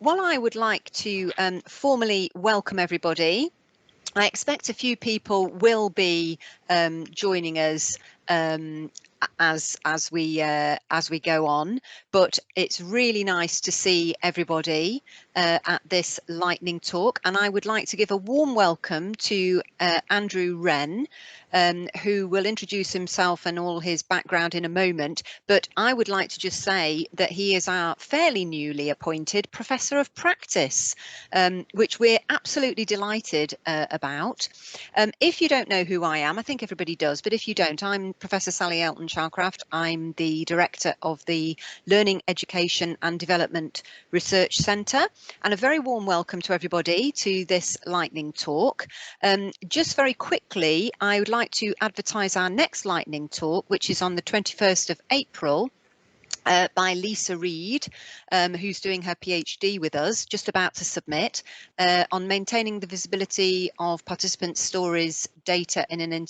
while I would like to formally welcome everybody, I expect a few people will be joining us as we go on, but it's really nice to see everybody at this lightning talk, and I would like to give a warm welcome to Andrew Wren, who will introduce himself and all his background in a moment, but I would like to just say that he is our fairly newly appointed Professor of Practice, which we're absolutely delighted about. If you don't know who I am, I think everybody does, but if you don't, I'm Professor Sally Elton-Chalcraft. I'm the Director of the Learning, Education and Development Research Centre, and a very warm welcome to everybody to this lightning talk. Just very quickly, I would like to advertise our next lightning talk, which is on the 21st of April. By Lisa Reed, who's doing her PhD with us, just about to submit, on maintaining the visibility of participants' stories data in an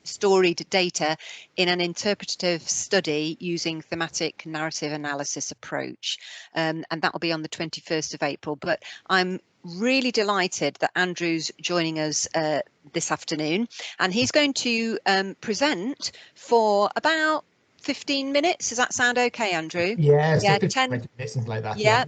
storied data in an interpretative study using thematic narrative analysis approach, and that will be on the 21st of April. But I'm really delighted that Andrew's joining us this afternoon, and he's going to present for about 15 minutes. Does that sound okay, Andrew? Yeah, so yeah, 15 minutes, something like that. Yeah,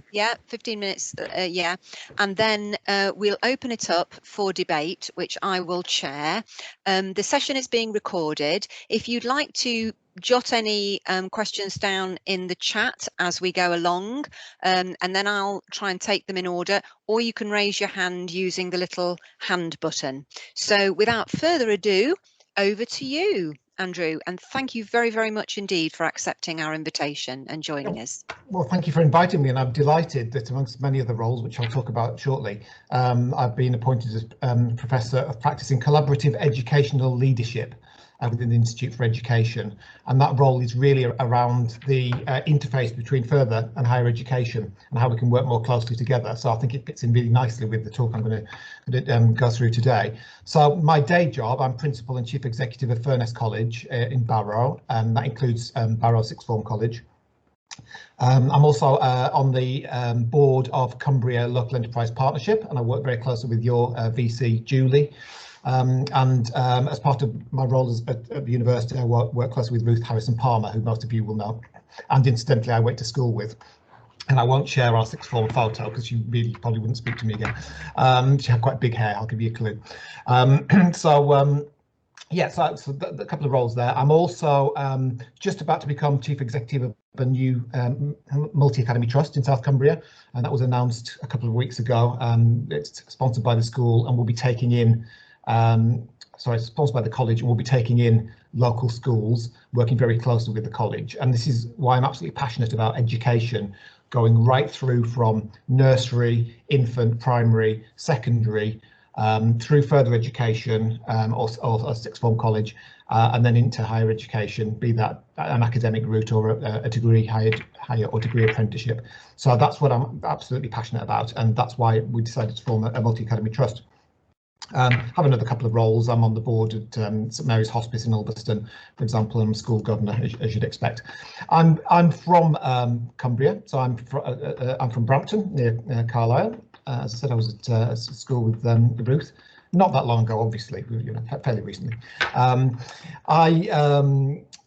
15 minutes, yeah. And then we'll open it up for debate, which I will chair. The session is being recorded. If you'd like to jot any questions down in the chat as we go along, and then I'll try and take them in order, or you can raise your hand using the little hand button. So without further ado, over to you, Andrew, and thank you very, very much indeed for accepting our invitation and joining us. Well, thank you for inviting me, and I'm delighted that amongst many other roles, which I'll talk about shortly, I've been appointed as Professor of Practice in Collaborative Educational Leadership within the Institute for Education, and that role is really around the interface between further and higher education and how we can work more closely together. So I think it fits in really nicely with the talk I'm going to go through today. So my day job, I'm Principal and Chief Executive of Furness College in Barrow, and that includes Barrow Sixth Form College. I'm also on the board of Cumbria Local Enterprise Partnership, and I work very closely with your VC, Julie. As part of my role at the university, I work closely with Ruth Harrison Palmer, who most of you will know, and incidentally I went to school with. And I won't share our sixth form photo because you really probably wouldn't speak to me again. She had quite big hair, I'll give you a clue. Yeah, so a couple of roles there. I'm also just about to become Chief Executive of a new multi-academy trust in South Cumbria, and that was announced a couple of weeks ago. It's sponsored by the school and will be taking in sponsored by the college, and we'll be taking in local schools, working very closely with the college. And this is why I'm absolutely passionate about education, going right through from nursery, infant, primary, secondary, through further education or sixth form college, and then into higher education, be that an academic route or a degree, higher or degree apprenticeship. So that's what I'm absolutely passionate about, and that's why we decided to form a multi-academy trust. Have another couple of roles. I'm on the board at St Mary's Hospice in Ulverston, for example, and I'm school governor, as you'd expect. I'm from Cumbria, so I'm from Brampton, near Carlisle. As I said, I was at school with Ruth, not that long ago, obviously, fairly recently. I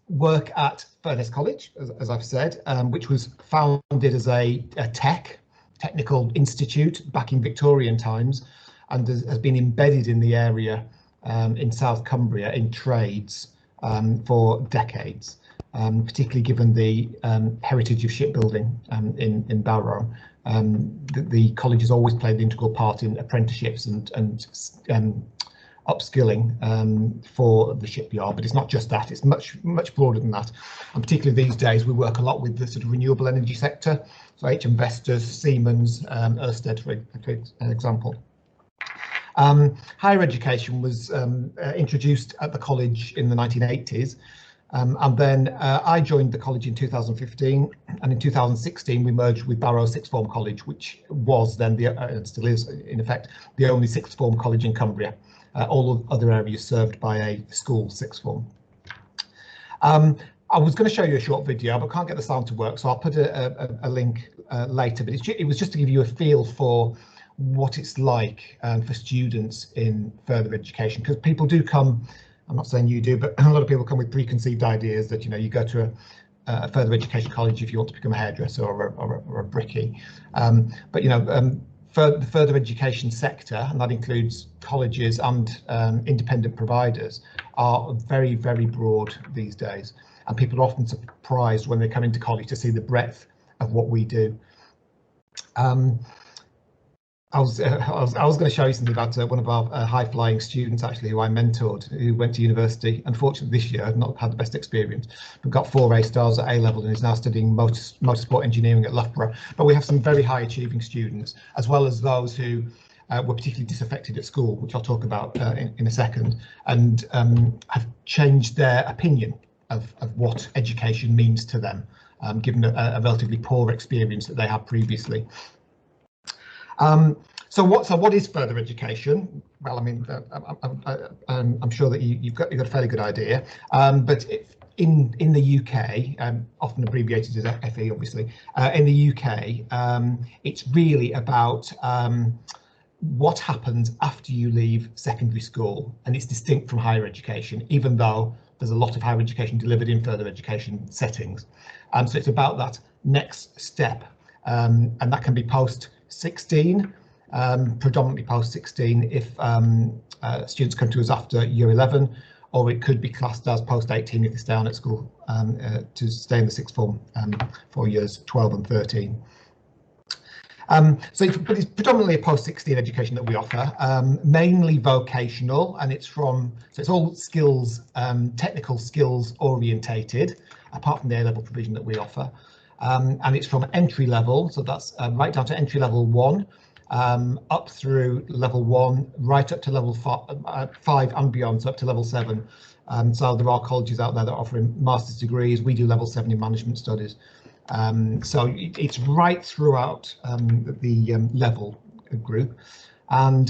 work at Furness College, as I've said, which was founded as a technical institute back in Victorian times, and has been embedded in the area in South Cumbria in trades for decades, particularly given the heritage of shipbuilding in Barrow. The college has always played the integral part in apprenticeships and upskilling for the shipyard, but it's not just that, it's much broader than that. And particularly these days, we work a lot with the sort of renewable energy sector, so HM Vestas, Siemens, Ørsted, for example. Higher education was introduced at the college in the 1980s, and then I joined the college in 2015, and in 2016 we merged with Barrow Sixth Form College, which was then and still is in effect the only sixth form college in Cumbria. All of other areas served by a school sixth form. I I was going to show you a short video, but can't get the sound to work, so I'll put a link later. But it was just to give you a feel for what it's like for students in further education, because people do come, I'm not saying you do, but a lot of people come with preconceived ideas that, you know, you go to a further education college if you want to become a hairdresser or a brickie. But, you know, for the further education sector, and that includes colleges and independent providers, are very, very broad these days. And people are often surprised when they come into college to see the breadth of what we do. I was going to show you something about one of our high-flying students, actually, who I mentored, who went to university. Unfortunately, this year, I've not had the best experience, but got 4 A stars at A level and is now studying motorsport engineering at Loughborough. But we have some very high-achieving students, as well as those who were particularly disaffected at school, which I'll talk about in a second, and have changed their opinion of what education means to them, given a relatively poor experience that they had previously. So what is further education? Well, I mean, I'm sure that you've got a fairly good idea, but in the UK, often abbreviated as FE, obviously, in the UK, it's really about what happens after you leave secondary school, and it's distinct from higher education, even though there's a lot of higher education delivered in further education settings. So it's about that next step, and that can be post 16, predominantly post 16 if students come to us after year 11, or it could be classed as post 18 if they stay on at school to stay in the sixth form for years 12 and 13. So it's predominantly a post 16 education that we offer, mainly vocational, and it's all skills, technical skills orientated, apart from the A-level provision that we offer. And it's from entry level, so that's right down to entry level 1, up through level 1, right up to level 5 and beyond, so up to level 7. So there are colleges out there that are offering master's degrees. We do level 7 in management studies. So it's right throughout the level group. And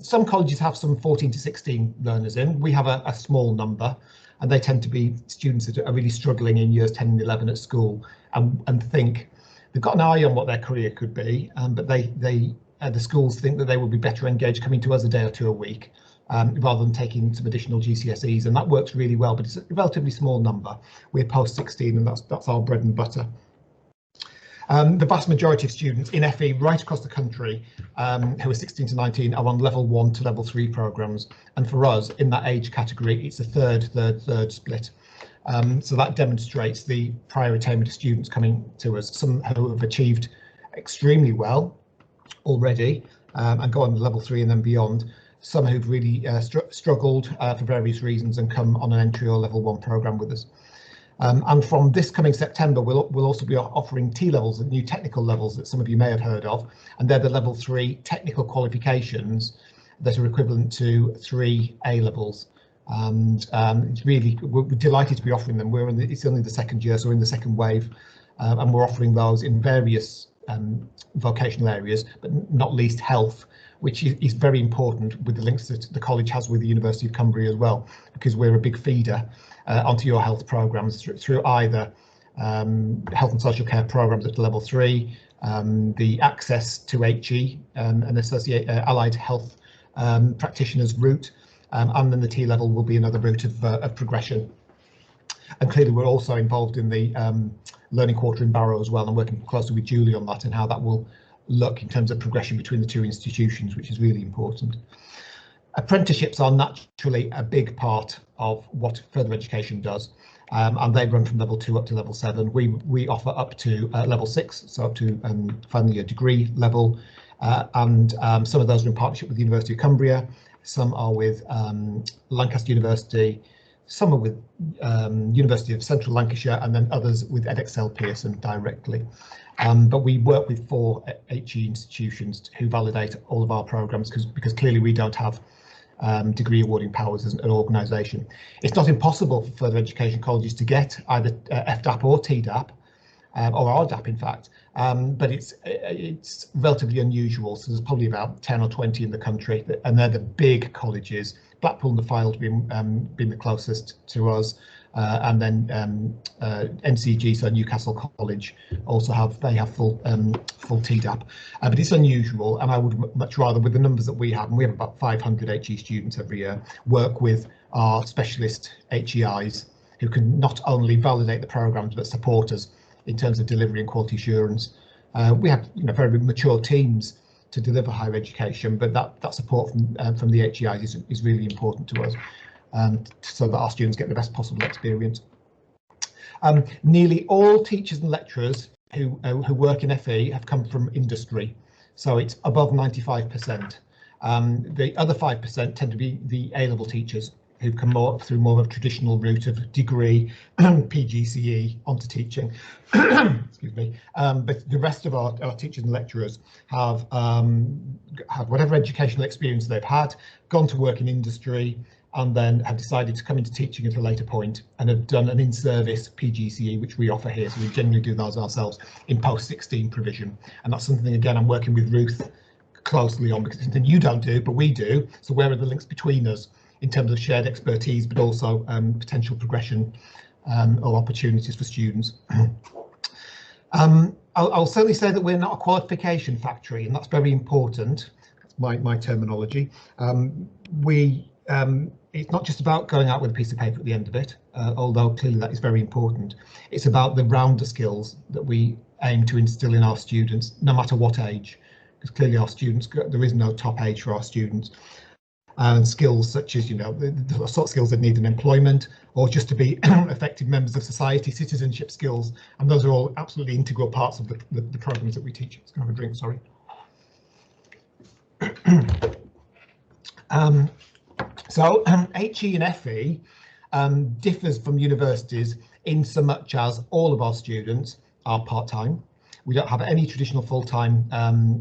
some colleges have some 14 to 16 learners in. We have a small number, and they tend to be students that are really struggling in years 10 and 11 at school, and think they've got an eye on what their career could be, but the schools think that they would be better engaged coming to us a day or two a week, rather than taking some additional GCSEs, and that works really well, but it's a relatively small number. We're post 16, and that's our bread and butter. The vast majority of students in FE right across the country who are 16 to 19 are on level 1 to level 3 programs, and for us in that age category it's a third split. So that demonstrates the prior attainment of students coming to us, some who have achieved extremely well already and go on to level 3 and then beyond, some who've really struggled for various reasons and come on an entry or level 1 program with us. And from this coming September, we'll also be offering T-levels, new technical levels that some of you may have heard of, and they're the level 3 technical qualifications that are equivalent to 3 A-levels. And it's really, we're delighted to be offering them. It's only the second year, so we're in the second wave, and we're offering those in various vocational areas, but not least health, which is very important with the links that the college has with the University of Cumbria as well, because we're a big feeder onto your health programmes through either health and social care programmes at level 3, the access to HE and associate allied health practitioners route, and then the T level will be another route of progression. And clearly we're also involved in the Learning Quarter in Barrow as well, and working closely with Julie on that and how that will look in terms of progression between the two institutions, which is really important. Apprenticeships are naturally a big part of what further education does, and they run from level 2 up to level 7. We offer up to level 6, so up to final year degree level, and some of those are in partnership with the University of Cumbria, some are with Lancaster University, some are with University of Central Lancashire, and then others with Edexcel Pearson directly. But we work with 4 HE institutions who validate all of our programmes, because clearly we don't have degree awarding powers as an organisation. It's not impossible for further education colleges to get either FDAP or TDAP, or RDAP in fact, but it's relatively unusual. So there's probably about 10 or 20 in the country, and they're the big colleges. Blackpool and the Fylde being the closest to us, and then NCG, so Newcastle College, also have full TDAP, but it's unusual, and I would much rather, with the numbers that we have, and we have about 500 HE students every year, work with our specialist HEIs who can not only validate the programs but support us in terms of delivery and quality assurance. We have very mature teams to deliver higher education, but that support from the HEIs is really important to us, so that our students get the best possible experience. Nearly all teachers and lecturers who work in FE have come from industry, so it's above 95%. The other 5% tend to be the A-level teachers who come through more of a traditional route of degree, PGCE onto teaching. Excuse me. But the rest of our teachers and lecturers have whatever educational experience they've had, gone to work in industry, and then have decided to come into teaching at a later point and have done an in-service PGCE, which we offer here. So we generally do those ourselves in post-16 provision. And that's something, again, I'm working with Ruth closely on, because it's something you don't do, but we do. So where are the links between us in terms of shared expertise, but also potential progression or opportunities for students? I'll certainly say that we're not a qualification factory, and that's very important. That's my terminology. It's not just about going out with a piece of paper at the end of it, although clearly that is very important. It's about the rounder skills that we aim to instill in our students, no matter what age, because clearly our students, there is no top age for our students. And skills such as, the sort of skills that need an employment, or just to be effective members of society, citizenship skills, and those are all absolutely integral parts of the programs that we teach. Let's go have a drink, sorry. So HE and FE differs from universities in so much as all of our students are part-time. We don't have any traditional full-time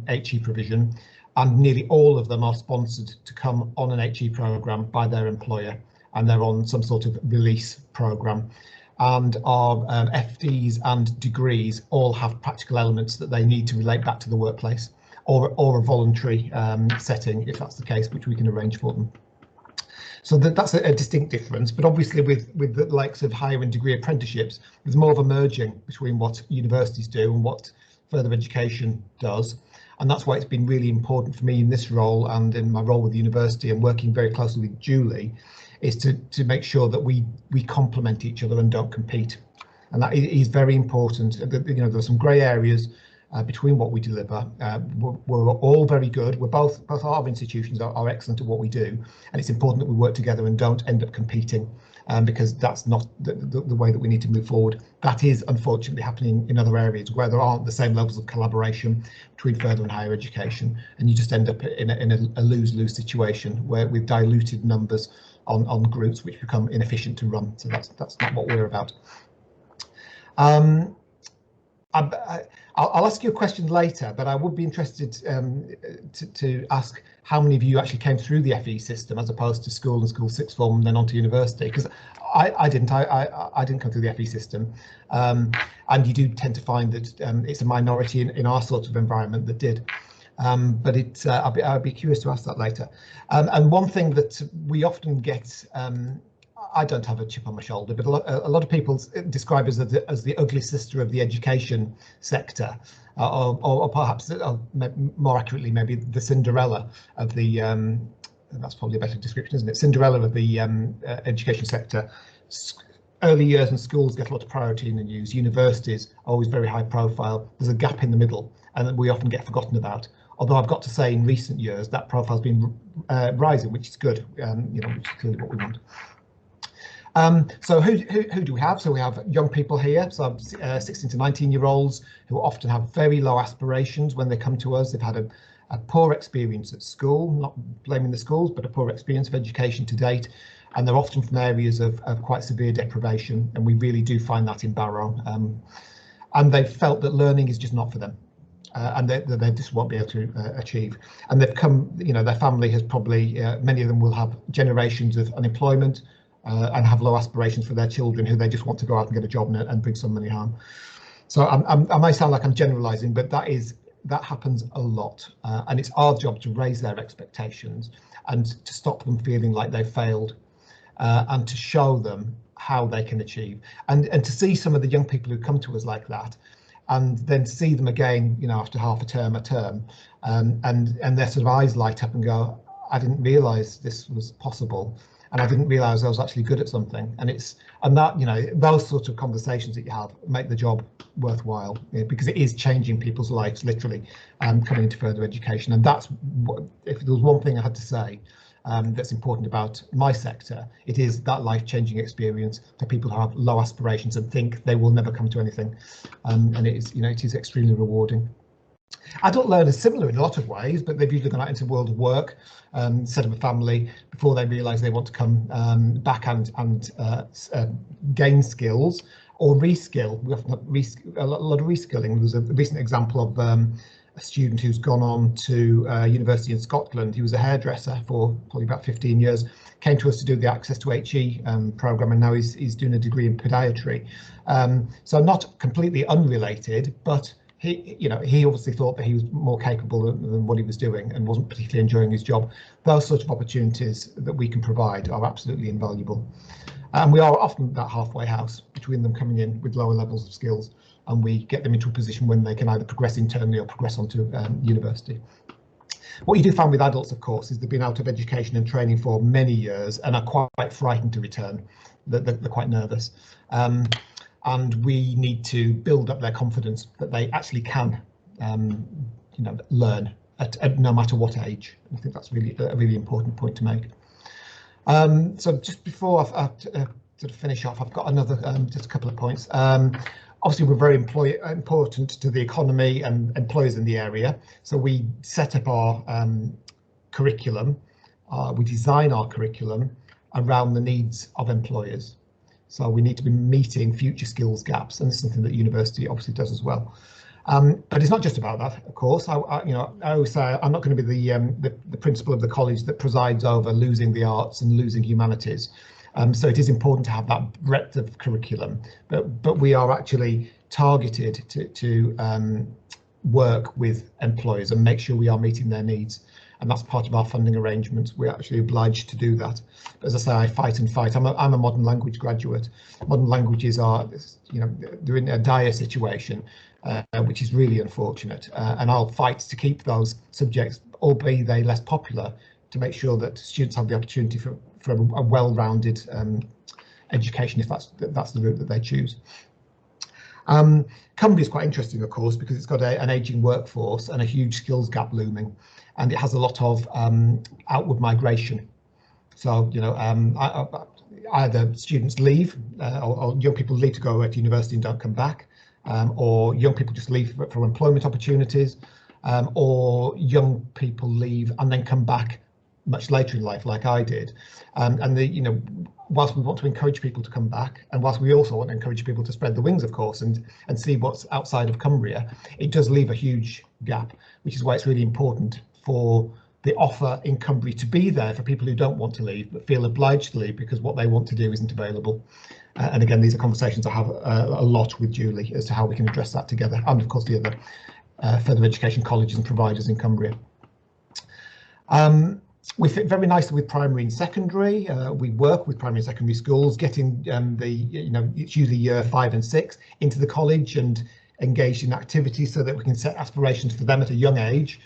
HE provision, and nearly all of them are sponsored to come on an HE programme by their employer, and they're on some sort of release programme. And our FDs and degrees all have practical elements that they need to relate back to the workplace, or a voluntary setting, if that's the case, which we can arrange for them. So that's a distinct difference, but obviously with the likes of higher and degree apprenticeships, there's more of a merging between what universities do and what further education does. And that's why it's been really important for me in this role and in my role with the university and working very closely with Julie, is to make sure that we complement each other and don't compete. And that is very important. There's some grey areas between what we deliver. We're all very good. Both our institutions are excellent at what we do, and it's important that we work together and don't end up competing, because that's not the way that we need to move forward. That is unfortunately happening in other areas where there aren't the same levels of collaboration between further and higher education, and you just end up in a lose-lose situation where we've diluted numbers on groups which become inefficient to run. So that's not what we're about. I'll ask you a question later, but I would be interested to ask how many of you actually came through the FE system as opposed to school and school sixth form and then on to university, because I didn't come through the FE system, and you do tend to find that it's a minority in our sort of environment that did. But I'll be curious to ask that later. And one thing that we often get, I don't have a chip on my shoulder, but a lot of people describe us as the ugly sister of the education sector, or perhaps more accurately, maybe the Cinderella of the, that's probably a better description, isn't it? Cinderella of the education sector. Early years and schools get a lot of priority in the news. Universities are always very high profile. There's a gap in the middle, and we often get forgotten about. Although I've got to say, in recent years, that profile's been rising, which is good. Which is clearly what we want. So who do we have? So we have young people here, so 16 to 19-year-olds who often have very low aspirations when they come to us. They've had a poor experience at school, not blaming the schools, but a poor experience of education to date. And they're often from areas of quite severe deprivation, and we really do find that in Barrow. And they've felt that learning is just not for them. And they just won't be able to achieve. And they've come, their family has probably, many of them will have generations of unemployment, and have low aspirations for their children, who they just want to go out and get a job and bring some money home. So I might sound like I'm generalising, but that happens a lot, and it's our job to raise their expectations and to stop them feeling like they've failed, and to show them how they can achieve, and to see some of the young people who come to us like that, and then see them again, you know, after half a term, and their sort of eyes light up and go, I didn't realise this was possible, and I didn't realise I was actually good at something. And that, you know, those sorts of conversations that you have make the job worthwhile, you know, because it is changing people's lives literally, coming into further education. And that's what, if there was one thing I had to say that's important about my sector, it is that life-changing experience for people who have low aspirations and think they will never come to anything, and it is, you know, it is extremely rewarding. Adult learners similar in a lot of ways, but they've usually gone out into the world of work, set up a family before they realise they want to come back and gain skills or reskill. We often have a lot of reskilling. There was a recent example of a student who's gone on to university in Scotland. He was a hairdresser for probably about 15 years, came to us to do the Access to HE programme, and now he's doing a degree in podiatry. So not completely unrelated, but he obviously thought that he was more capable than what he was doing and wasn't particularly enjoying his job. Those sorts of opportunities that we can provide are absolutely invaluable. And we are often that halfway house between them coming in with lower levels of skills, and we get them into a position when they can either progress internally or progress onto university. What you do find with adults, of course, is they've been out of education and training for many years and are quite frightened to return. They're quite nervous. And we need to build up their confidence that they actually can, learn at no matter what age. I think that's really a really important point to make. So just before I sort of finish off, I've got another just a couple of points. Obviously, we're very important to the economy and employers in the area. So we set up our curriculum, we design our curriculum around the needs of employers. So we need to be meeting future skills gaps, and this is something that university obviously does as well. But it's not just about that, of course. I always say I'm not going to be the principal of the college that presides over losing the arts and losing humanities. So it is important to have that breadth of curriculum, but we are actually targeted to work with employers and make sure we are meeting their needs. And that's part of our funding arrangements. We're actually obliged to do that. But as I say, I fight and fight. I'm a modern language graduate. Modern languages are, they're in a dire situation, which is really unfortunate. And I'll fight to keep those subjects, albeit they less popular, to make sure that students have the opportunity for a well-rounded education, if that's the route that they choose. Cumbria is quite interesting, of course, because it's got an ageing workforce and a huge skills gap looming, and it has a lot of outward migration. So, either students leave or young people leave to go to university and don't come back, or young people just leave for employment opportunities, or young people leave and then come back much later in life, like I did. Whilst we want to encourage people to come back, and whilst we also want to encourage people to spread the wings, of course, and see what's outside of Cumbria, it does leave a huge gap, which is why it's really important for the offer in Cumbria to be there for people who don't want to leave but feel obliged to leave because what they want to do isn't available. And again, these are conversations I have a lot with Julie as to how we can address that together, and of course the other further education colleges and providers in Cumbria. We fit very nicely with primary and secondary. We work with primary and secondary schools, getting it's usually year 5 and 6 into the college and engaged in activities so that we can set aspirations for them at a young age.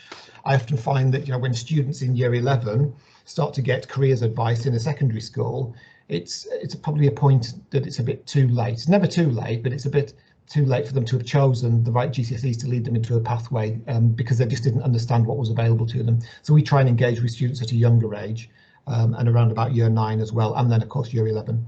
I often find that when students in year 11 start to get careers advice in a secondary school, it's probably a point that it's a bit too late. It's never too late, but it's a bit too late for them to have chosen the right GCSEs to lead them into a pathway because they just didn't understand what was available to them. So we try and engage with students at a younger age and around about year 9 as well, and then of course year 11.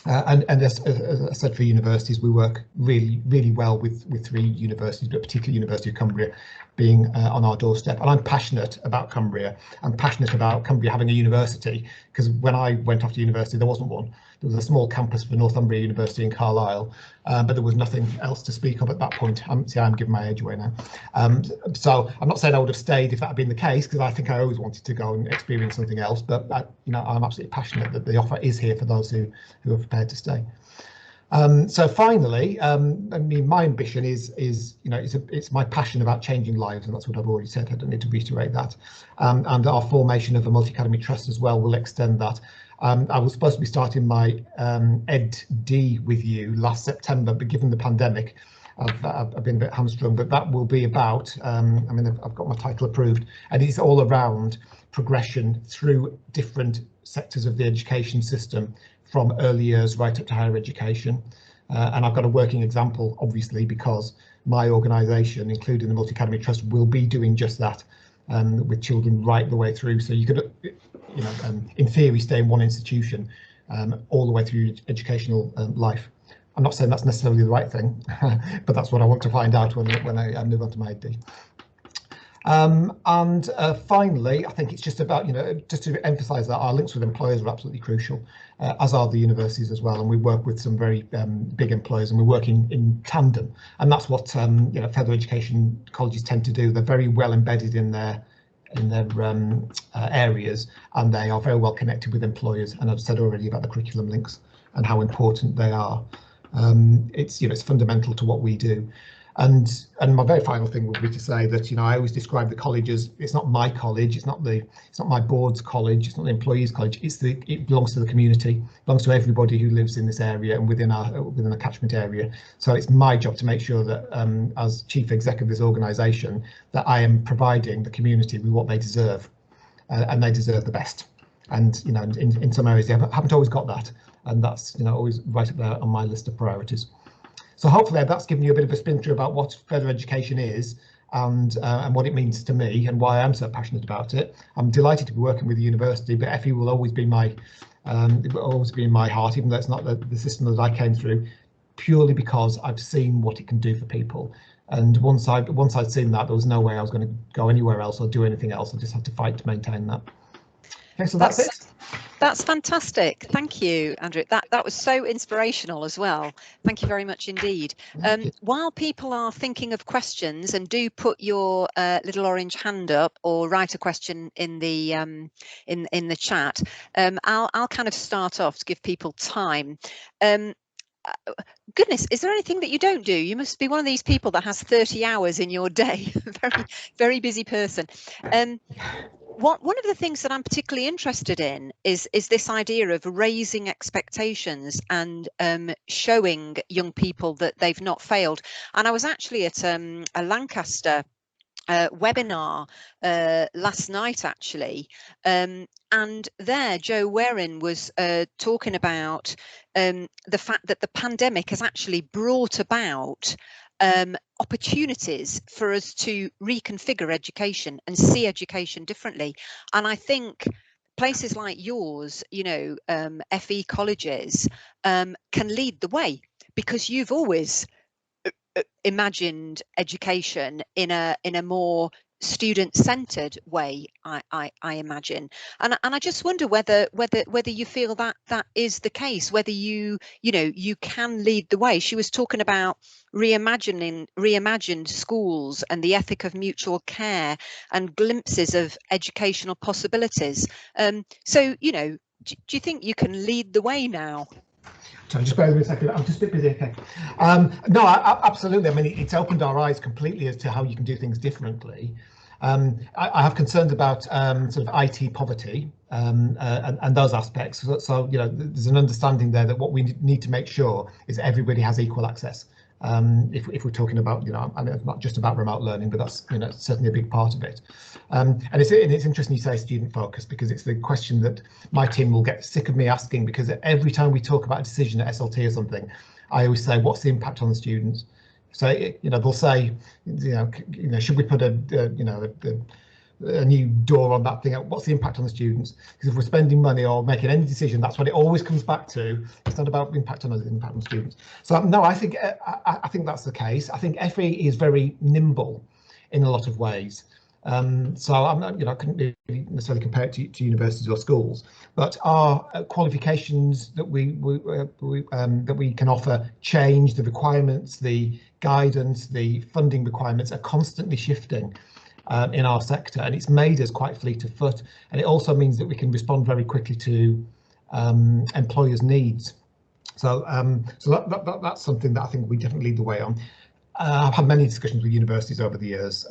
And as I said, for universities, we work really, really well with 3 universities, but particularly University of Cumbria being on our doorstep. And I'm passionate about Cumbria. I'm passionate about Cumbria having a university, because when I went off to university, there wasn't one. There was a small campus for Northumbria University in Carlisle, but there was nothing else to speak of at that point. I'm giving my age away now. So I'm not saying I would have stayed if that had been the case, because I think I always wanted to go and experience something else. But I'm absolutely passionate that the offer is here for those who are prepared to stay. So finally, my ambition is it's my passion about changing lives, and that's what I've already said. I don't need to reiterate that. And our formation of a multi-academy trust as well will extend that. I was supposed to be starting my Ed D with you last September, but given the pandemic, I've been a bit hamstrung, but that will be about, I mean, I've got my title approved, and it's all around progression through different sectors of the education system, from early years right up to higher education. And I've got a working example, obviously, because my organisation, including the Multi Academy Trust, will be doing just that with children right the way through. So you could, you know, in theory, stay in one institution all the way through your educational life. I'm not saying that's necessarily the right thing, but that's what I want to find out when I move on to my AD. And finally, I think it's just about, you know, just to emphasise that our links with employers are absolutely crucial, as are the universities as well. And we work with some very big employers, and we're working in tandem. And that's what you know, further education colleges tend to do. They're very well embedded in their areas, and they are very well connected with employers. And I've said already about the curriculum links and how important they are. It's, you know, it's fundamental to what we do. And my very final thing would be to say that, you know, I always describe the college as, it's not my college, it's not my board's college, it's not the employees' college, it belongs to the community, it belongs to everybody who lives in this area and within a catchment area. So it's my job to make sure that as chief exec of this organisation, that I am providing the community with what they deserve, and they deserve the best. And, you know, in some areas they haven't always got that, and that's, you know, always right up there on my list of priorities. So hopefully that's given you a bit of a spin through about what further education is, and what it means to me and why I'm so passionate about it. I'm delighted to be working with the university, but FE will always be my heart, even though it's not the system that I came through, purely because I've seen what it can do for people. And once I'd seen that, there was no way I was going to go anywhere else or do anything else. I just had to fight to maintain that. Okay, so that's it. That's fantastic. Thank you, Andrew. That was so inspirational as well. Thank you very much indeed. While people are thinking of questions, and do put your little orange hand up or write a question in the in the chat, I'll kind of start off to give people time. Goodness, is there anything that you don't do? You must be one of these people that has 30 hours in your day. Very busy person. One of the things that I'm particularly interested in is this idea of raising expectations and showing young people that they've not failed. And I was actually at a Lancaster webinar last night, actually, and there Jo Waring was talking about the fact that the pandemic has actually brought about opportunities for us to reconfigure education and see education differently. And I think places like yours, you know, FE colleges can lead the way, because you've always imagined education in a more student-centered way, I imagine, and I just wonder whether you feel that is the case, whether you know, you can lead the way. She was talking about reimagined schools and the ethic of mutual care and glimpses of educational possibilities. So, you know, do you think you can lead the way now? Sorry, just bear with me a second. I'm just a bit busy. Okay. No, absolutely. I mean, it's opened our eyes completely as to how you can do things differently. I have concerns about sort of IT poverty and those aspects. So, you know, there's an understanding there that what we need to make sure is that everybody has equal access. If we're talking about, you know, and it's not just about remote learning, but that's, you know, certainly a big part of it. And it's interesting you say student focus, because it's the question that my team will get sick of me asking, because every time we talk about a decision at SLT or something, I always say, what's the impact on the students? So, you know, they'll say, you know, should we put a new door on that thing? What's the impact on the students? Because if we're spending money or making any decision, that's what it always comes back to. It's not about impact on us, impact on students. So no, I think that's the case. I think FE is very nimble in a lot of ways. So I'm not, you know, I couldn't really necessarily compare it to universities or schools, but our qualifications that we can offer change. The requirements, the guidance, the funding requirements are constantly shifting in our sector, and it's made us quite fleet of foot. And it also means that we can respond very quickly to employers' needs. So that's something that I think we definitely lead the way on. I've had many discussions with universities over the years,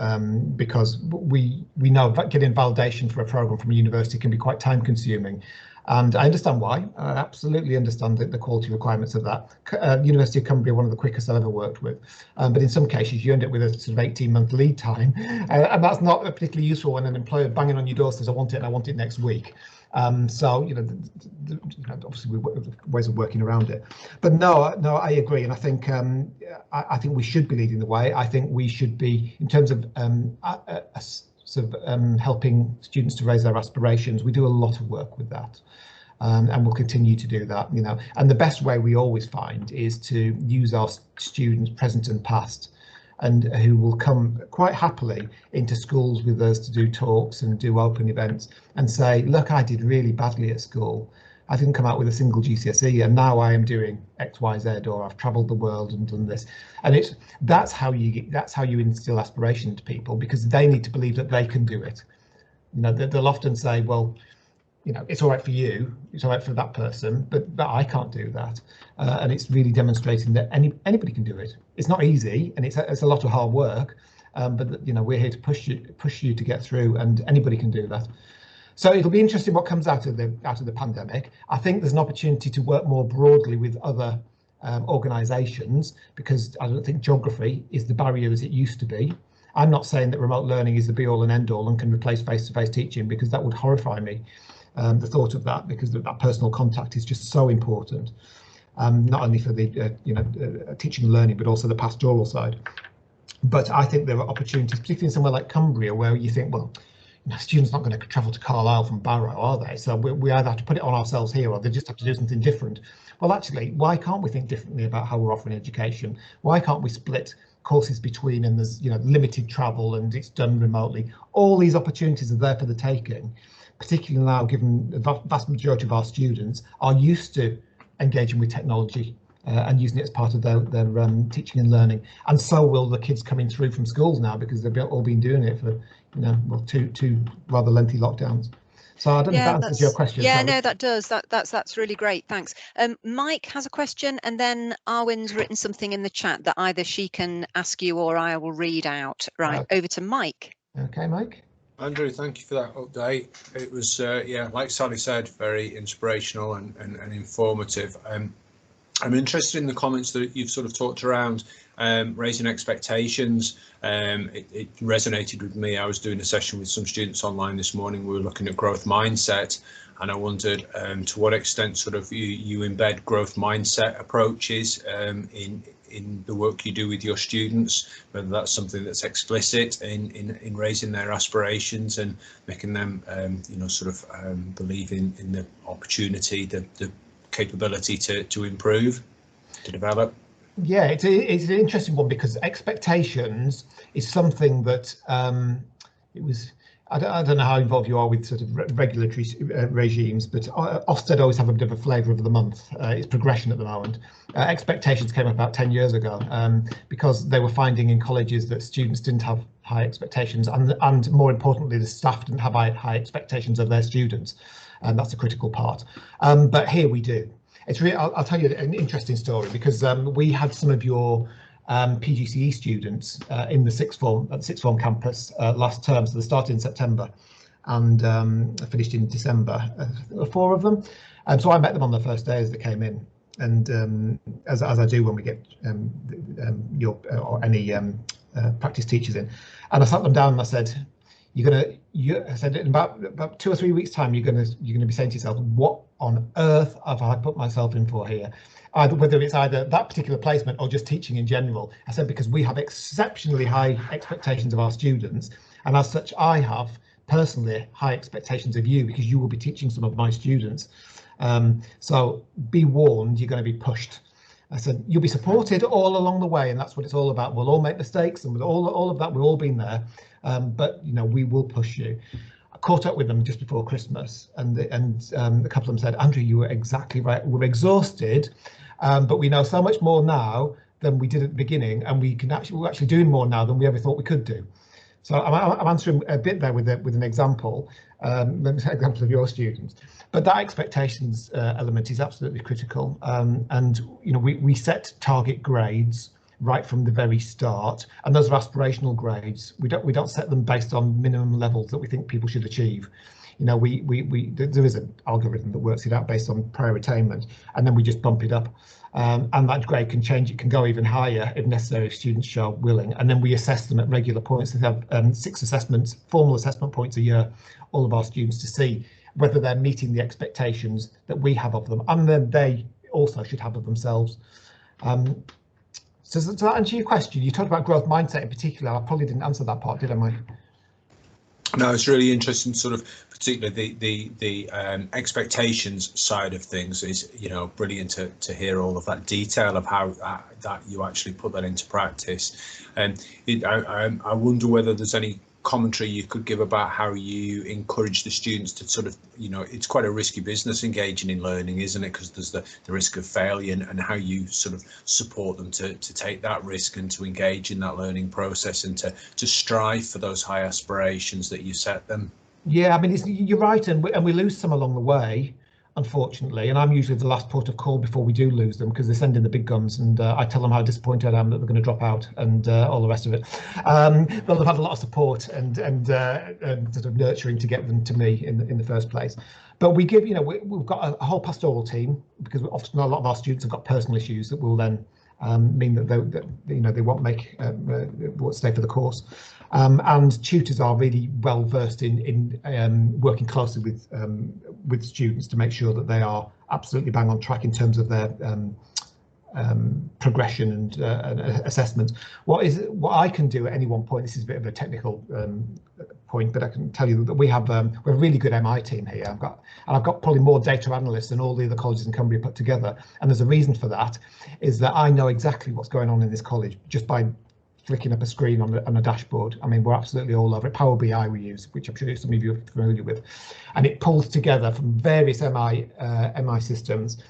because we know that getting validation for a program from a university can be quite time consuming. And I understand why. I absolutely understand the quality requirements of that. University of Cumbria, one of the quickest I've ever worked with. But in some cases, you end up with a sort of 18-month lead time. And that's not particularly useful when an employer banging on your door says, I want it next week. So, obviously ways of working around it. But no, I agree. And I think I think we should be leading the way. I think we should be, in terms of helping students to raise their aspirations. We do a lot of work with that. And we'll continue to do that, and the best way we always find is to use our students, present and past, and who will come quite happily into schools with us to do talks and do open events and say, look, I did really badly at school. I didn't come out with a single GCSE, and now I am doing X, Y, Z, or I've travelled the world and done this. And that's how you instill aspiration to people, because they need to believe that they can do it. They'll often say, well, it's all right for you, it's all right for that person, but I can't do that. And it's really demonstrating that anybody can do it. It's not easy, and it's a lot of hard work, but we're here to push you to get through, and anybody can do that. So it'll be interesting what comes out of the pandemic. I think there's an opportunity to work more broadly with other organisations, because I don't think geography is the barrier that it used to be. I'm not saying that remote learning is the be all and end all and can replace face-to-face teaching, because that would horrify me, the thought of that, because that personal contact is just so important, not only for the teaching and learning, but also the pastoral side. But I think there are opportunities, particularly in somewhere like Cumbria, where you think, well, students not going to travel to Carlisle from Barrow, are they? So we either have to put it on ourselves here, or they just have to do something different. Well, actually, why can't we think differently about how we're offering education? Why can't we split courses between, and there's limited travel and it's done remotely? All these opportunities are there for the taking, particularly now, given the vast majority of our students are used to engaging with technology and using it as part of their teaching and learning. And so will the kids coming through from schools now, because they've all been doing it for two rather lengthy lockdowns. So I don't know if that answers your question. Yeah, no, that does. That's really great. Thanks. Mike has a question, and then Arwen's written something in the chat that either she can ask you or I will read out. Right, over to Mike. Okay, Mike. Andrew, thank you for that update. It was, like Sally said, very inspirational and informative. I'm interested in the comments that you've sort of talked around raising expectations. It resonated with me. I was doing a session with some students online this morning. We were looking at growth mindset, and I wondered to what extent sort of you embed growth mindset approaches in the work you do with your students, whether that's something that's explicit in raising their aspirations and making them believe in the opportunity, the capability to improve, to develop. Yeah, it's an interesting one, because expectations is something that I don't know how involved you are with sort of regulatory regimes, but Ofsted always have a bit of a flavour of the month. It's progression at the moment. Expectations came about 10 years ago because they were finding in colleges that students didn't have high expectations, and more importantly, the staff didn't have high expectations of their students, and that's a critical part. But here we do. It's really, I'll tell you an interesting story, because we had some of your PGCE students in the sixth form campus last term. So they started in September and finished in December, 4 of them. And so I met them on the first day as they came in, and as I do when we get your or any practice teachers in, and I sat them down and I said, I said in about 2 or 3 weeks time, you're gonna be saying to yourself, what on earth have I put myself in for here? Whether it's either that particular placement or just teaching in general. I said, because we have exceptionally high expectations of our students, and as such I have personally high expectations of you, because you will be teaching some of my students. So be warned, you're going to be pushed. I said, you'll be supported all along the way, and that's what it's all about. We'll all make mistakes, and with all of that, we've all been there, but we will push you. I caught up with them just before Christmas, and a couple of them said, Andrew, you were exactly right. We're exhausted, but we know so much more now than we did at the beginning, and we're actually doing more now than we ever thought we could do. So I'm answering a bit there with an example, examples of your students. But that expectations element is absolutely critical, and we set target grades right from the very start, and those are aspirational grades. We don't set them based on minimum levels that we think people should achieve. You know, there is an algorithm that works it out based on prior attainment, and then we just bump it up. And that grade can change. It can go even higher if necessary, if students show willing. And then we assess them at regular points. We have 6 assessments, formal assessment points a year, all of our students, to see whether they're meeting the expectations that we have of them, and then they also should have of themselves. So does that answer your question? You talked about growth mindset in particular. I probably didn't answer that part, did I, Mike? No, it's really interesting, sort of, particularly the expectations side of things is, you know, brilliant to hear all of that detail of how that you actually put that into practice. And I wonder whether there's any commentary you could give about how you encourage the students to sort of, you know, it's quite a risky business engaging in learning, isn't it? Because there's the risk of failure, and how you sort of support them to take that risk and to engage in that learning process and to strive for those high aspirations that you set them. Yeah, I mean, you're right, and we lose some along the way, unfortunately, and I'm usually the last port of call before we do lose them, because they send in the big guns, and I tell them how disappointed I am that they're going to drop out, and all the rest of it. But they've had a lot of support and sort of nurturing to get them to me in the first place. But we give, you know, we've got a whole pastoral team, because often a lot of our students have got personal issues that will then mean that you know, they won't won't stay for the course. And tutors are really well versed in working closely with students to make sure that they are absolutely bang on track in terms of their progression and assessment. What I can do at any one point, this is a bit of a technical point, but I can tell you that we have a really good MI team here. I've got probably more data analysts than all the other colleges in Cumbria put together, and there's a reason for that, is that I know exactly what's going on in this college just by flicking up a screen on a dashboard. I mean, we're absolutely all over it. Power BI we use, which I'm sure some of you are familiar with, and it pulls together from various MI systems.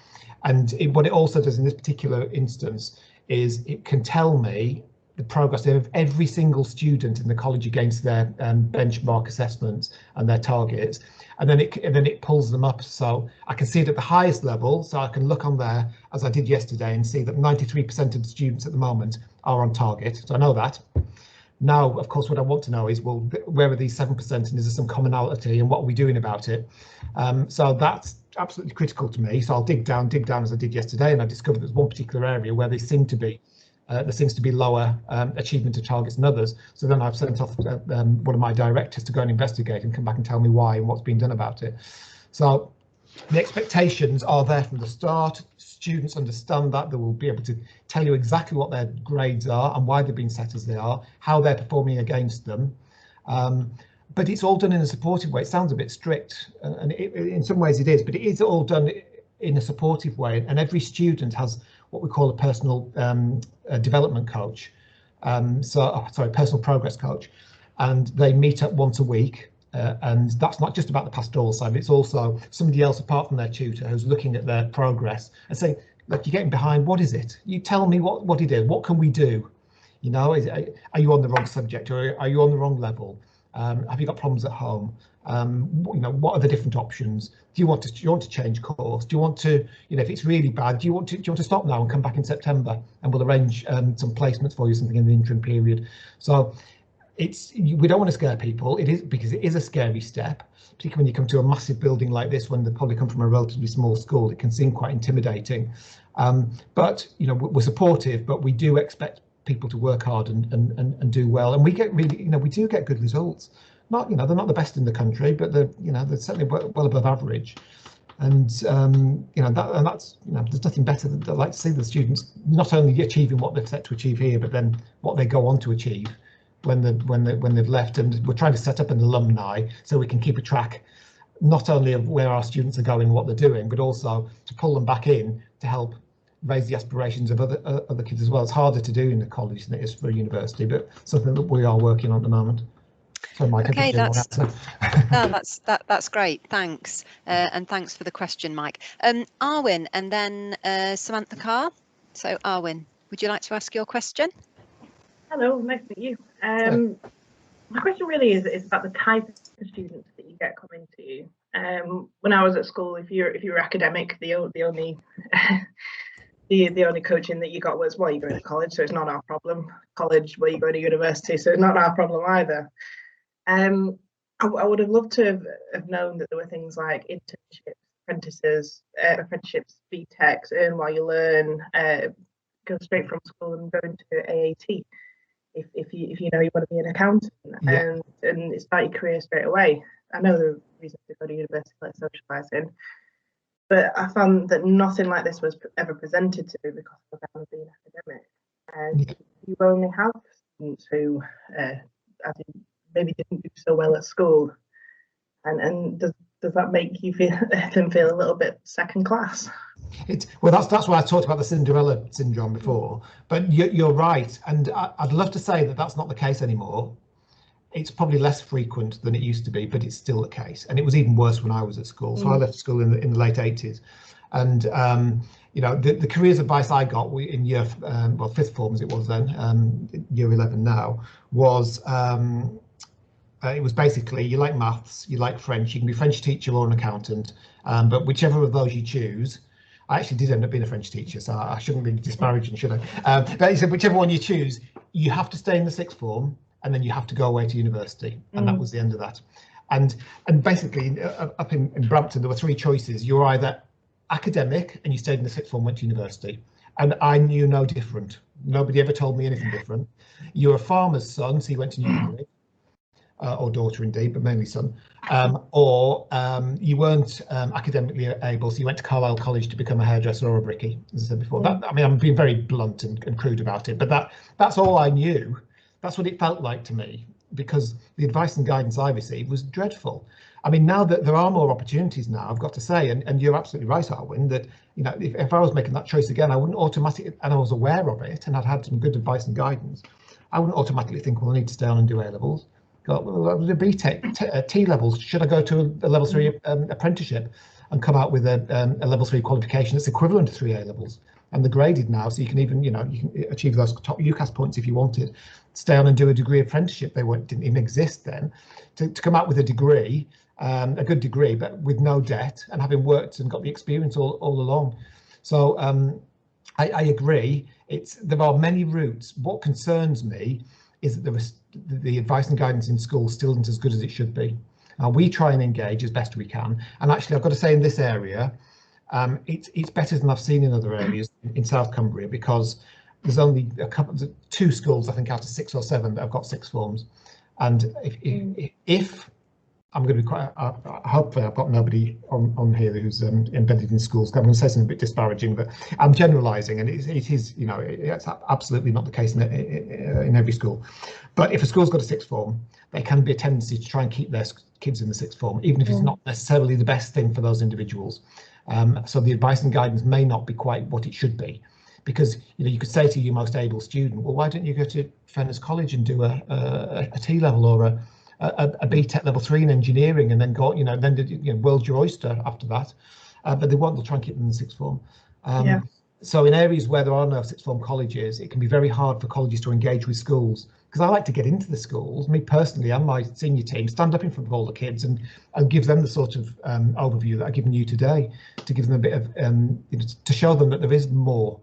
And what it also does in this particular instance is it can tell me the progress of every single student in the college against their benchmark assessments and their targets, and then it pulls them up, so I can see it at the highest level. So I can look on there, as I did yesterday, and see that 93% of the students at the moment are on target. So I know that. Now, of course, what I want to know is, well, where are these 7%, and is there some commonality, and what are we doing about it? So that's absolutely critical to me. So I'll dig down as I did yesterday, and I discovered there's one particular area where there seems to be lower achievement of targets than others. So then I've sent off one of my directors to go and investigate and come back and tell me why and what's been done about it. So the expectations are there from the start. Students understand that. They will be able to tell you exactly what their grades are and why they've been set as they are, how they're performing against them. But it's all done in a supportive way. It sounds a bit strict, and in some ways it is, but it is all done in a supportive way. And every student has what we call a personal development coach, personal progress coach, and they meet up once a week. And that's not just about the pastoral side, but it's also somebody else apart from their tutor who's looking at their progress and saying, look, you're getting behind, what is it? You tell me what it is, what can we do? You know, are you on the wrong subject, or are you on the wrong level? Have you got problems at home? You know, what are the different options? Do you want to change course? Do you want to, you know, if it's really bad, do you want to stop now and come back in September, and we'll arrange some placements for you, something in the interim period. So we don't want to scare people. It is, because it is a scary step, particularly when you come to a massive building like this, when they probably come from a relatively small school. It can seem quite intimidating, but you know, we're supportive, but we do expect people to work hard and do well, and we get really, you know, we do get good results. Not, you know, they're not the best in the country, but they're, you know, they're certainly well above average. And you know, that's, you know, there's nothing better than, I'd like to see the students not only achieving what they've set to achieve here, but then what they go on to achieve when they've left. And we're trying to set up an alumni so we can keep a track not only of where our students are going and what they're doing, but also to pull them back in to help raise the aspirations of other kids as well. It's harder to do in a college than it is for a university, but something that we are working on at the moment. So Mike, okay, that's great, thanks, and thanks for the question, Mike. Arwin, and then Samantha Carr. So Arwin, would you like to ask your question? Hello, nice to meet you. My question really is about the type of students that you get coming to you. When I was at school, if you were academic, the only the only coaching that you got was, well, you're going to college, so it's not our problem. College, well, you go to university, so it's not our problem either. I would have loved to have known that there were things like internships, apprenticeships, BTECs, earn while you learn, go straight from school and go into AAT. If you know you want to be an accountant, Yeah. and start your career straight away. I know there are reasons to go to university like socialising, but I found that nothing like this was ever presented to me because of kind of being academic. And Yeah. you only have students who maybe didn't do so well at school, and does that make you feel them feel a little bit second class? Well, that's why I talked about the Cinderella syndrome before. But you're right, and I'd love to say that that's not the case anymore. It's probably less frequent than it used to be, but it's still the case. And it was even worse when I was at school. So I left school in the late 80s, and you know, the careers advice I got in year well, fifth form as it was then, year 11 now, was it was basically, you like maths, you like French, you can be a French teacher or an accountant, but whichever of those you choose. I actually did end up being a French teacher, so I shouldn't be disparaging, should I? But he said, whichever one you choose, you have to stay in the sixth form, and then you have to go away to university, and that was the end of that. And basically, up in Brampton, there were three choices. You were either academic, and you stayed in the sixth form, went to university, and I knew no different. Nobody ever told me anything different. You're a farmer's son, so you went to Newbury. Or daughter indeed, but mainly son, or you weren't academically able, so you went to Carlisle College to become a hairdresser or a brickie, as I said before. That, I mean, I'm being very blunt and crude about it, but that's all I knew. That's what it felt like to me, because the advice and guidance I received was dreadful. I mean, now that there are more opportunities now, I've got to say, and you're absolutely right, Arwen, that, you know, if I was making that choice again, I wouldn't automatically, and I was aware of it, and I'd had some good advice and guidance, I wouldn't automatically think, well, I need to stay on and do A-levels. The BTEC, T-levels, should I go to a level 3 apprenticeship and come out with a level 3 qualification that's equivalent to 3 A-levels? And they're graded now, so you can even, you know, you can achieve those top UCAS points if you wanted. Stay on and do a degree apprenticeship. They didn't even exist then. To come out with a degree, a good degree, but with no debt, and having worked and got the experience all along. So I agree. There are many routes. What concerns me is that the advice and guidance in schools still isn't as good as it should be. We try and engage as best we can, and actually I've got to say in this area, it's better than I've seen in other areas in South Cumbria, because there's only two schools, I think, out of 6 or 7 that have got sixth forms. And if I'm going to be quite, hopefully I've got nobody on here who's embedded in schools. I'm going to say something a bit disparaging, but I'm generalising, and it is, you know, it's absolutely not the case in every school. But if a school's got a sixth form, there can be a tendency to try and keep their kids in the sixth form, even if it's not necessarily the best thing for those individuals. So the advice and guidance may not be quite what it should be, because, you know, you could say to your most able student, well, why don't you go to Furness College and do a T-level or a BTEC level 3 in engineering, and then go, you know, then world's your oyster after that. But they won't. They'll try and keep them in the sixth form. So in areas where there are no sixth form colleges, it can be very hard for colleges to engage with schools, because I like to get into the schools, me personally and my senior team, stand up in front of all the kids and give them the sort of overview that I've given you today, to give them a bit of, you know, to show them that there is more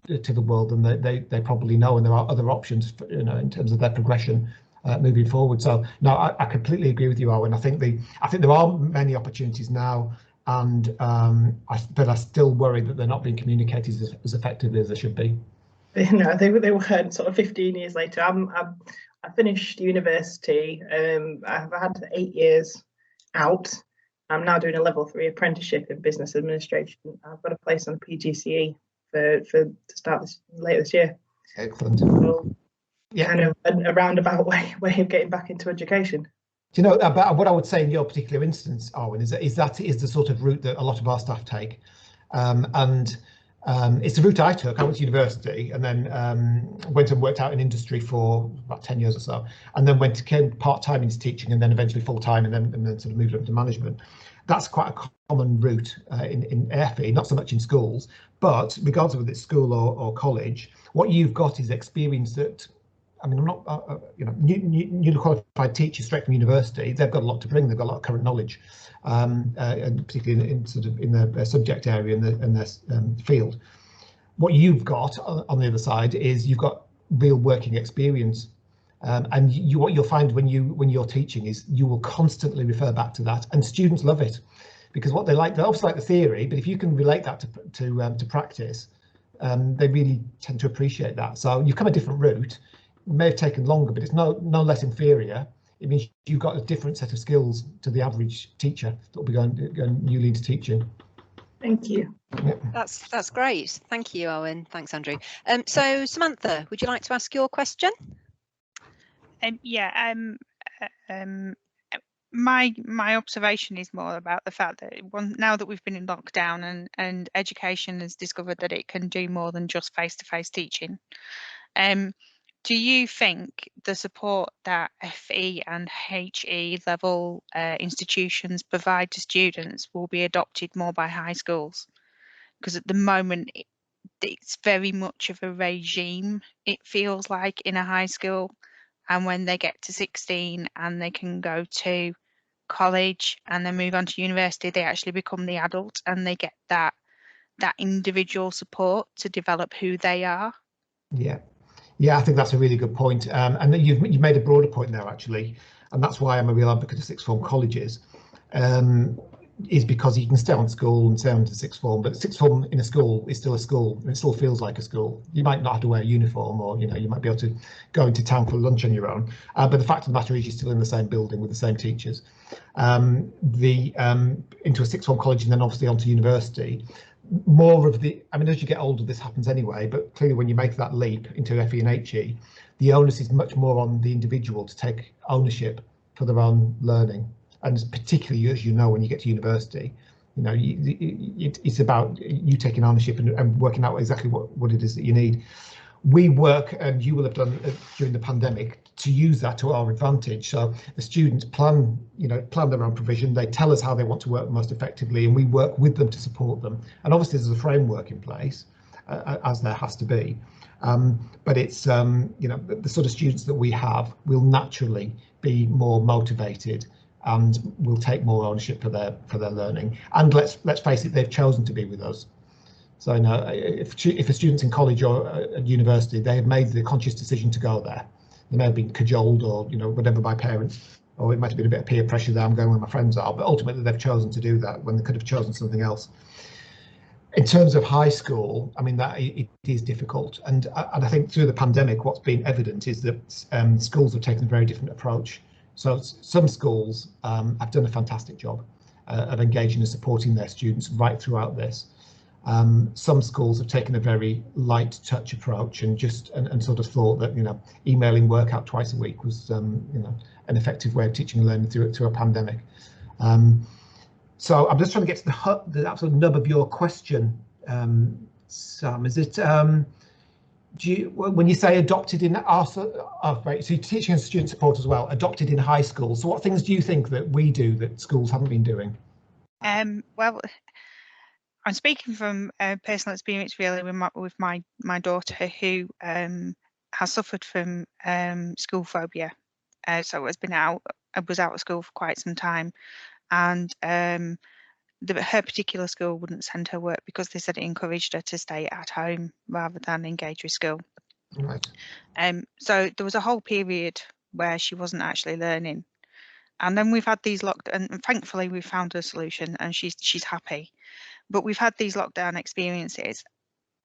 to the world than they probably know, and there are other options, for, you know, in terms of their progression moving forward. So no, I completely agree with you, Arwen. I think there are many opportunities now, and but I still worry that they're not being communicated as effectively as they should be. No, they weren't. Sort of 15 years later, I finished university. I've had 8 years out. I'm now doing a level 3 apprenticeship in business administration. I've got a place on PGCE to start later this year. Excellent. So, yeah, kind of a roundabout way of getting back into education. Do you know about what I would say in your particular instance, Arwen, is that the sort of route that a lot of our staff take, and it's the route I took. I went to university and then went and worked out in industry for about 10 years or so, and then came part-time into teaching, and then eventually full-time, and then sort of moved up to management. That's quite a common route in FE, not so much in schools, but regardless of whether it's school or college, what you've got is experience that, I mean, I'm not, you know, newly qualified teachers straight from university. They've got a lot to bring. They've got a lot of current knowledge, and particularly in sort of in their subject area and their field. What you've got on the other side is you've got real working experience, And what you'll find when you're teaching is you will constantly refer back to that, and students love it, because what they obviously like the theory, but if you can relate that to practice, they really tend to appreciate that. So you've come a different route. It may have taken longer, but it's no less inferior. It means you've got a different set of skills to the average teacher that will be going newly into teaching. Thank you. Yeah. That's great. Thank you, Owen. Thanks, Andrew. So Samantha, would you like to ask your question? My observation is more about the fact that now that we've been in lockdown and education has discovered that it can do more than just face-to-face teaching, do you think the support that FE and HE level institutions provide to students will be adopted more by high schools? Because at the moment it's very much of a regime, it feels like, in a high school. And when they get to 16 and they can go to college and then move on to university, they actually become the adult and they get that individual support to develop who they are. Yeah, I think that's a really good point. And you've made a broader point there, actually, and that's why I'm a real advocate of sixth form colleges, is because you can stay on school and stay on to sixth form, but sixth form in a school is still a school, and it still feels like a school. You might not have to wear a uniform, or you might be able to go into town for lunch on your own, but the fact of the matter is you're still in the same building with the same teachers. Into a sixth form college and then obviously onto university, more of the, as you get older this happens anyway, but clearly when you make that leap into FE and HE, the onus is much more on the individual to take ownership for their own learning. And particularly, as you know, when you get to university, it's about you taking ownership and working out exactly what it is that you need. We work, and you will have done during the pandemic, to use that to our advantage. So the students plan their own provision. They tell us how they want to work most effectively, and we work with them to support them. And obviously, there's a framework in place, as there has to be. But it's the sort of students that we have will naturally be more motivated and will take more ownership for their learning. And let's face it, they've chosen to be with us. So if a student's in college or at university, they have made the conscious decision to go there. They may have been cajoled or whatever by parents, or it might have been a bit of peer pressure that I'm going where my friends are, but ultimately they've chosen to do that when they could have chosen something else. In terms of high school, that it is difficult, and I think through the pandemic, what's been evident is that schools have taken a very different approach. So some schools have done a fantastic job of engaging and supporting their students right throughout this. Some schools have taken a very light touch approach and and sort of thought that emailing work out twice a week was an effective way of teaching and learning through a pandemic. So I'm just trying to get to the absolute nub of your question, Sam. Is it when you say adopted in so you're teaching and student support as well, adopted in high school. So what things do you think that we do that schools haven't been doing? Well, I'm speaking from personal experience really with my daughter, who has suffered from school phobia. So was out of school for quite some time, and her particular school wouldn't send her work because they said it encouraged her to stay at home rather than engage with school. Right. So there was a whole period where she wasn't actually learning, and then we've had these and thankfully we found a solution, and she's happy. But we've had these lockdown experiences,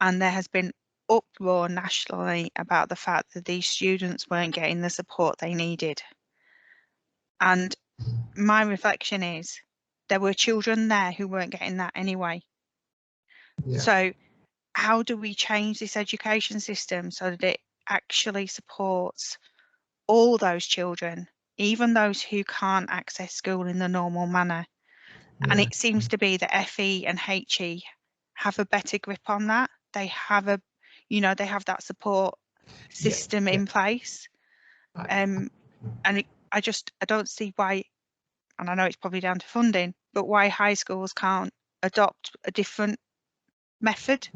and there has been uproar nationally about the fact that these students weren't getting the support they needed. And my reflection is there were children there who weren't getting that anyway. Yeah. So how do we change this education system so that it actually supports all those children, even those who can't access school in the normal manner? Yeah. And it seems to be that FE and HE have a better grip on that. They have they have that support system in place. And I don't see why, and I know it's probably down to funding, but why high schools can't adopt a different method.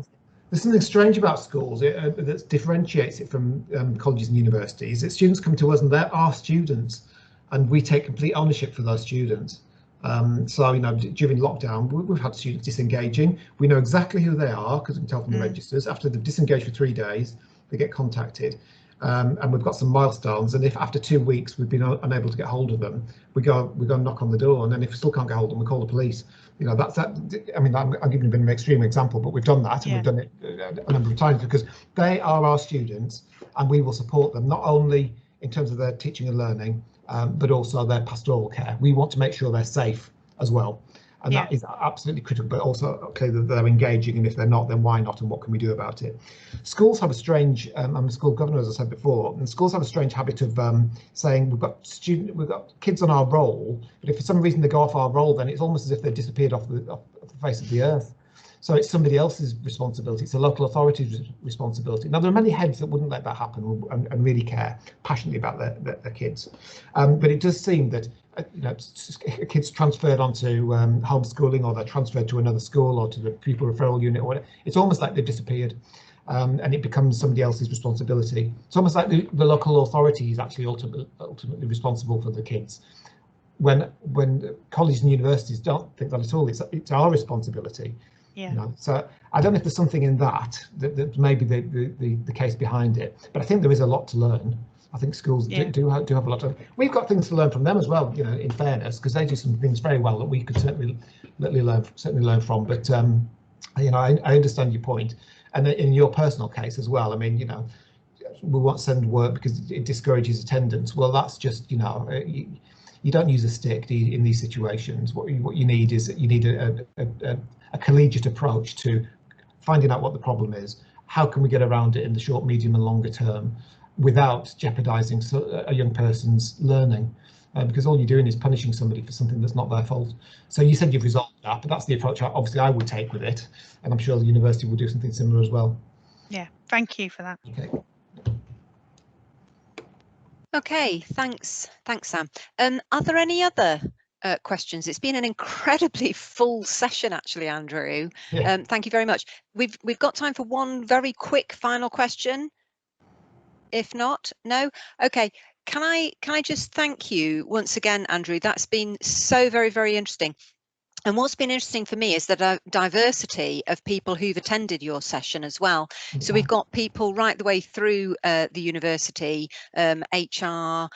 There's something strange about schools that differentiates it from colleges and universities. That students come to us and they're our students, and we take complete ownership for those students. So during lockdown, we've had students disengaging. We know exactly who they are because we can tell from the registers. After they've disengaged for 3 days, they get contacted. and we've got some milestones, and if after 2 weeks we've been unable to get hold of them, we go knock on the door, and then if we still can't get hold of them, we call the police. You know, that's that. I mean, I'm giving a bit of an extreme example, but we've done that, and we've done it a number of times, because they are our students, and we will support them not only in terms of their teaching and learning, but also their pastoral care. We want to make sure they're safe as well. And that is absolutely critical, but also clear that they're engaging, and if they're not, then why not, and what can we do about it? Schools have a strange, I'm a school governor, as I said before, and schools have a strange habit of saying we've got kids on our roll, but if for some reason they go off our roll, then it's almost as if they've disappeared off the face of the earth. So it's somebody else's responsibility. It's a local authority's responsibility. Now, there are many heads that wouldn't let that happen and really care passionately about their kids. But it does seem that you know, kids transferred onto homeschooling, or they're transferred to another school or to the pupil referral unit, or whatever. It's almost like they've disappeared, and it becomes somebody else's responsibility. It's almost like the local authority is actually ultimately responsible for the kids. When colleges and universities don't think that at all, it's our responsibility. Yeah. You know? So I don't know if there's something in that may be the case behind it, but I think there is a lot to learn. I think schools do have a lot of. We've got things to learn from them as well, you know, in fairness, because they do some things very well that we could certainly learn from. But you know, I understand your point, and in your personal case as well. I mean, you know, we won't send work because it discourages attendance. Well, that's just, you know, you don't use a stick in these situations. What you need is a collegiate approach to finding out what the problem is. How can we get around it in the short, medium, and longer term, without jeopardizing a young person's learning, because all you're doing is punishing somebody for something that's not their fault. So you said you've resolved that, but that's the approach obviously I would take with it, and I'm sure the university will do something similar as well. Yeah, thank you for that. Okay. Okay, thanks, Sam. Are there any other questions? It's been an incredibly full session, actually, Andrew. Yeah. Thank you very much. We've got time for one very quick final question. If not, no. Okay. Can I just thank you once again, Andrew? That's been so very, very interesting. And what's been interesting for me is the diversity of people who've attended your session as well. So we've got people right the way through the university, HR,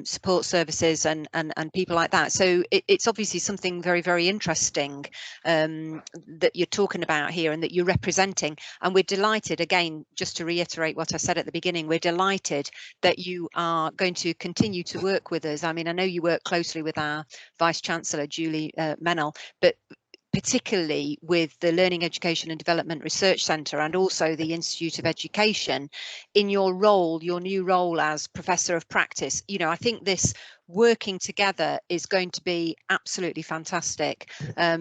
support services, and people like that. So it's obviously something very, very interesting that you're talking about here and that you're representing. And we're delighted, again, just to reiterate what I said at the beginning, we're delighted that you are going to continue to work with us. I mean, I know you work closely with our Vice Chancellor, Julie Mennell, but particularly with the Learning, Education and Development Research Centre and also the Institute of Education in your role, your new role as Professor of Practice. You know, I think this working together is going to be absolutely fantastic.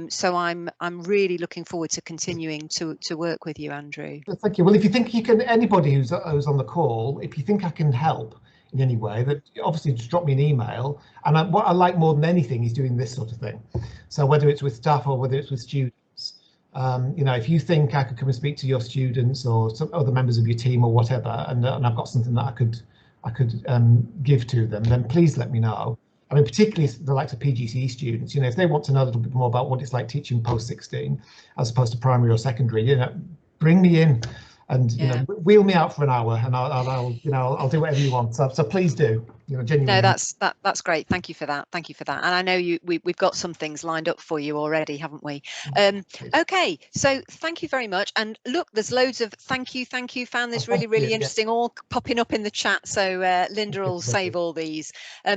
So I'm really looking forward to continuing to work with you, Andrew. Thank you. Well, if you think you can, anybody who's on the call, if you think I can help in any way, that obviously just drop me an email. And what I like more than anything is doing this sort of thing. So whether it's with staff or whether it's with students, you know, if you think I could come and speak to your students or some other members of your team or whatever, and I've got something that I could give to them, then please let me know. I mean, particularly the likes of PGCE students, you know, if they want to know a little bit more about what it's like teaching post-16 as opposed to primary or secondary, you know, bring me in. And you know, wheel me out for an hour, and I'll do whatever you want. So please do. You know, genuinely. No, that's great. Thank you for that. Thank you for that. And I know we've got some things lined up for you already, haven't we? Okay, so thank you very much. And look, there's loads of thank you. Found this really interesting, all popping up in the chat. So Linda will save all these.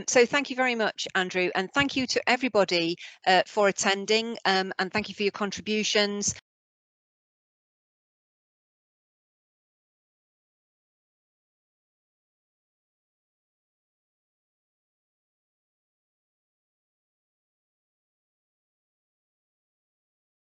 So thank you very much, Andrew, and thank you to everybody for attending. And thank you for your contributions.